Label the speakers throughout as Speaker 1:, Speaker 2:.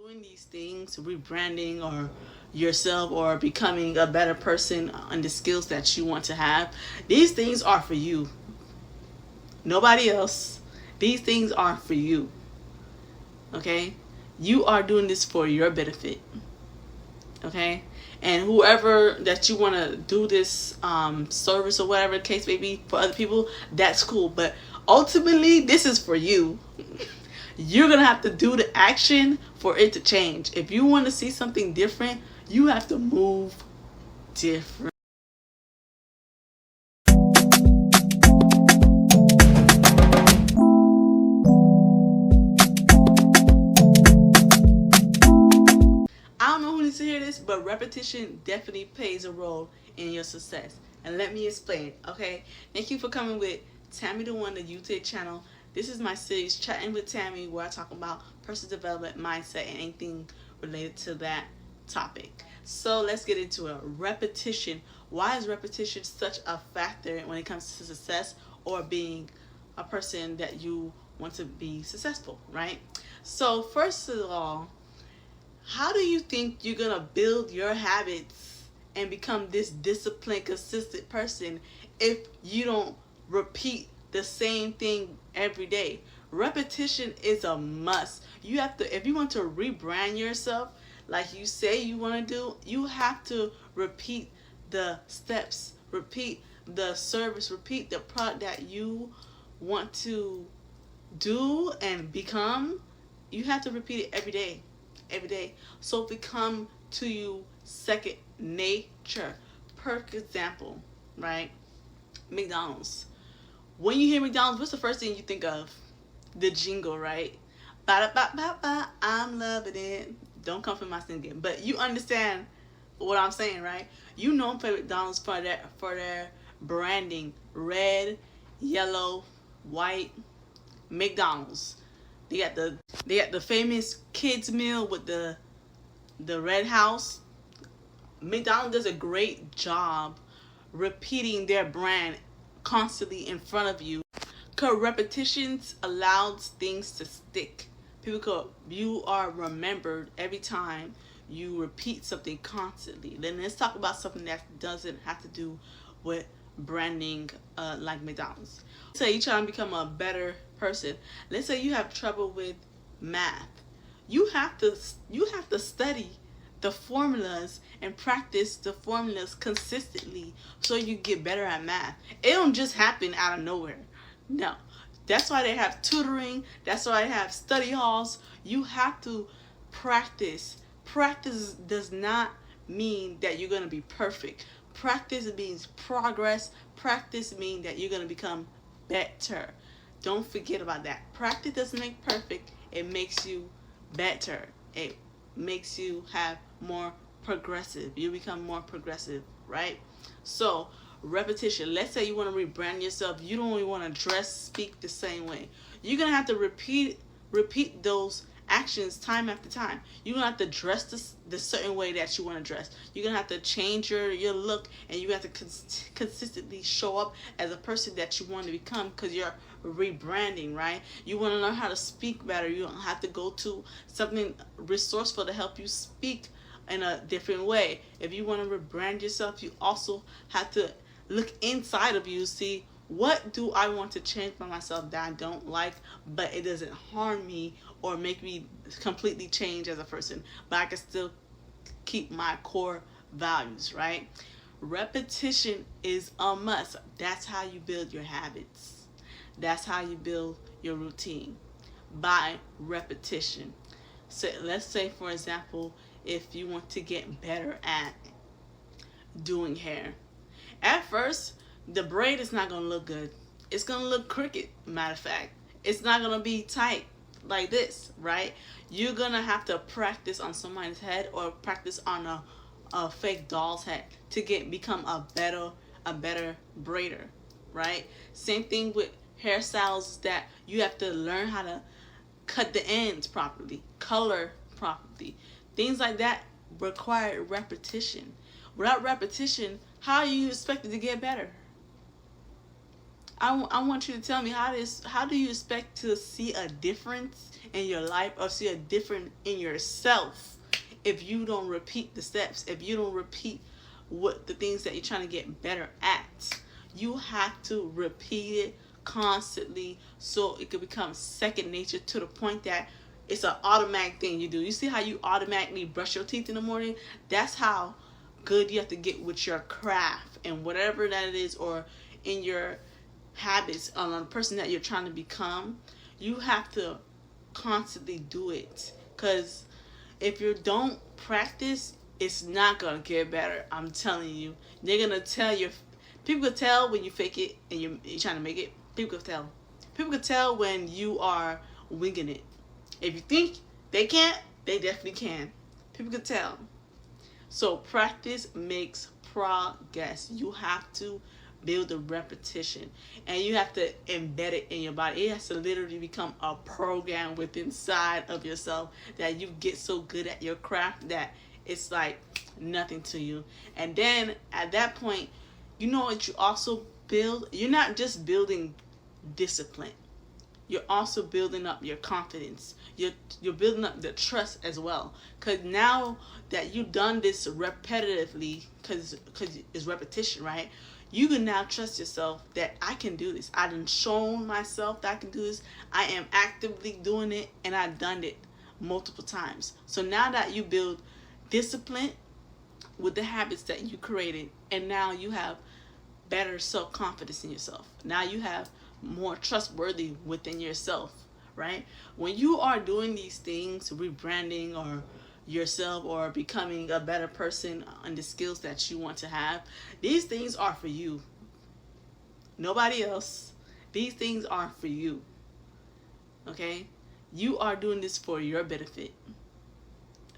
Speaker 1: doing these things, rebranding or yourself or becoming a better person on the skills that you want to have, these things are for you. Nobody else. These things are for you. Okay? You are doing this for your benefit. Okay? And whoever that you want to do this service or whatever the case may be for other people, that's cool. But ultimately, this is for you. You're going to have to do the action for it to change. If you want to see something different, you have to move different. I don't know who needs to hear this, but repetition definitely plays a role in your success. And let me explain, okay? Thank you for coming with Tammy the One, the YouTube channel. This is my series, Chatting with Tammy, where I talk about personal development, mindset, and anything related to that topic. So let's get into it. Repetition. Why is repetition such a factor when it comes to success or being a person that you want to be successful, right? So first of all, how do you think you're going to build your habits and become this disciplined, consistent person if you don't repeat the same thing every day? Repetition is a must. You have to, if you want to rebrand yourself like you say you want to do, you have to repeat the steps, repeat the service, repeat the product that you want to do and become. You have to repeat it every day, every day, so it become to you second nature. Per example, right? McDonald's. When you hear McDonald's, what's the first thing you think of? The jingle, right? Ba ba ba ba. I'm loving it. Don't come for my singing, but you understand what I'm saying, right? You know McDonald's for their branding: red, yellow, white. McDonald's. They got the famous kids meal with the red house. McDonald's does a great job repeating their brand constantly in front of you. Cause repetitions allows things to stick. You are remembered every time you repeat something constantly. Then let's talk about something that doesn't have to do with branding, like McDonald's. Say you try to become a better person. Let's say you have trouble with math. You have to study the formulas and practice the formulas consistently so you get better at math. It don't just happen out of nowhere. No. That's why they have tutoring. That's why they have study halls. You have to practice. Practice does not mean that you're going to be perfect. Practice means progress. Practice means that you're going to become better. Don't forget about that. Practice doesn't make perfect. It makes you better. It makes you have more progressive. You become more progressive, right? So repetition. Let's say you want to rebrand yourself. You don't even want to dress, speak the same way. You're gonna have to repeat those actions time after time. You're gonna have to dress the certain way that you want to dress. You're gonna have to change your look, and you have to consistently show up as a person that you want to become, because you're rebranding, right? You want to learn how to speak better. You don't have to go to something resourceful to help you speak in a different way. If you want to rebrand yourself, you also have to look inside of you, see what do I want to change by myself that I don't like, but it doesn't harm me or make me completely change as a person, but I can still keep my core values, right? Repetition is a must. That's how you build your habits. That's how you build your routine, by repetition. So let's say, for example, if you want to get better at doing hair, at first, the braid is not going to look good. It's going to look crooked, matter of fact. It's not going to be tight like this, right? You're going to have to practice on somebody's head or practice on a fake doll's head to become a better braider, right? Same thing with hairstyles, that you have to learn how to cut the ends properly, color properly. Things like that require repetition. Without repetition, how are you expected to get better? I want you to tell me how do you expect to see a difference in your life or see a difference in yourself if you don't repeat the steps, if you don't repeat what the things that you're trying to get better at. You have to repeat it constantly so it could become second nature to the point that it's an automatic thing you do. You see how you automatically brush your teeth in the morning? That's how good you have to get with your craft and whatever that it is, or in your habits on the person that you're trying to become. You have to constantly do it, because if you don't practice, it's not gonna get better. I'm telling you. They're gonna tell you. People could tell when you fake it and you're trying to make it. People could tell. People could tell when you are winging it. If you think they can't, they definitely can. People could tell. So practice makes progress. You have to build a repetition, and you have to embed it in your body. It has to literally become a program within inside of yourself, that you get so good at your craft that it's like nothing to you. And then at that point, you know what you also build? You're not just building discipline. You're also building up your confidence. You're building up the trust as well. Because now that you've done this repetitively, because it's repetition, right? You can now trust yourself that I can do this. I done shown myself that I can do this. I am actively doing it, and I've done it multiple times. So now that you build discipline with the habits that you created, and now you have better self-confidence in yourself. Now you have more trustworthy within yourself, right? When you are doing these things, rebranding or yourself or becoming a better person and the skills that you want to have, these things are for you. Nobody else. These things are for you. Okay? You are doing this for your benefit.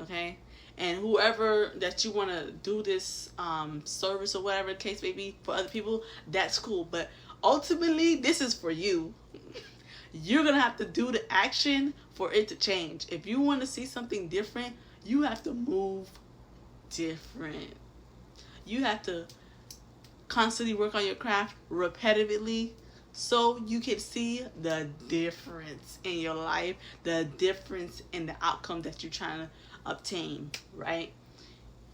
Speaker 1: Okay? And whoever that you want to do this service or whatever the case may be for other people, that's cool. But ultimately, this is for you. You're going to have to do the action for it to change. If you want to see something different, you have to move different. You have to constantly work on your craft repetitively so you can see the difference in your life, the difference in the outcome that you're trying to obtain, right?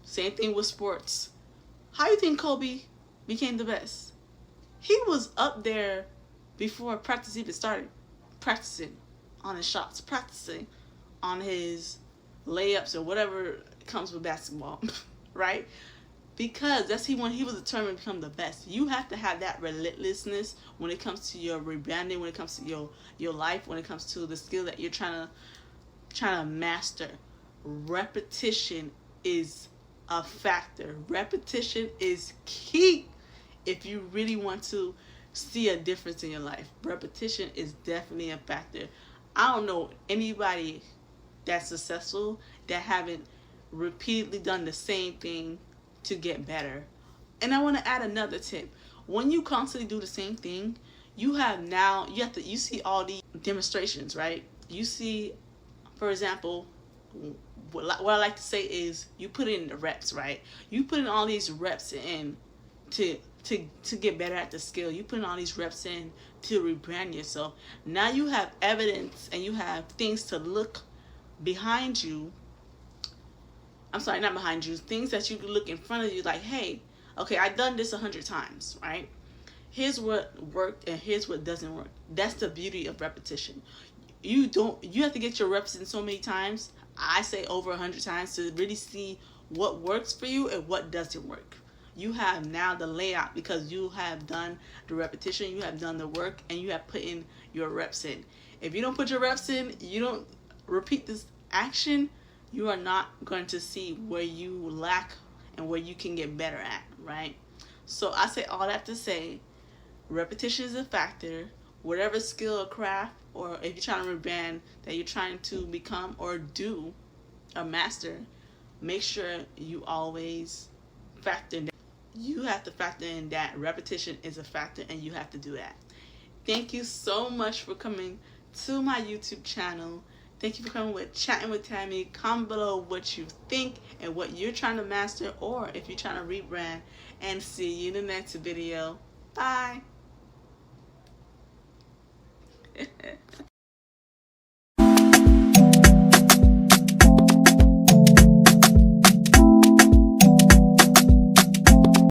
Speaker 1: Same thing with sports. How do you think Kobe became the best? He was up there before practice even started, practicing on his shots, practicing on his layups or whatever comes with basketball, right? Because when he was determined to become the best. You have to have that relentlessness when it comes to your rebranding, when it comes to your life, when it comes to the skill that you're trying to master. Repetition is a factor. Repetition is key if you really want to see a difference in your life. Repetition is definitely a factor. I don't know anybody that's successful that haven't repeatedly done the same thing to get better. And I want to add another tip. When you constantly do the same thing, you see all these demonstrations, right? You see, for example, what I like to say is you put in the reps, right? You put in all these reps in to get better at the skill. You put in all these reps in to rebrand yourself. Now you have evidence and you have things to look behind you. I'm sorry, not behind you. Things that you can look in front of you like, hey, okay, I've done this 100 times, right? Here's what worked and here's what doesn't work. That's the beauty of repetition. You have to get your reps in so many times. I say over 100 times to really see what works for you and what doesn't work. You have now the layout because you have done the repetition, you have done the work, and you have put in your reps in. If you don't put your reps in, you don't repeat this action, you are not going to see where you lack and where you can get better at, right? So I say all that to say, repetition is a factor. Whatever skill or craft, or if you're trying to rebrand that you're trying to become or do or master, make sure you always factor in. You have to factor in that repetition is a factor, and you have to do that. Thank you so much for coming to my YouTube channel. Thank you for coming with Chatting with Tammy. Comment below what you think and what you're trying to master, or if you're trying to rebrand, and see you in the next video. Bye.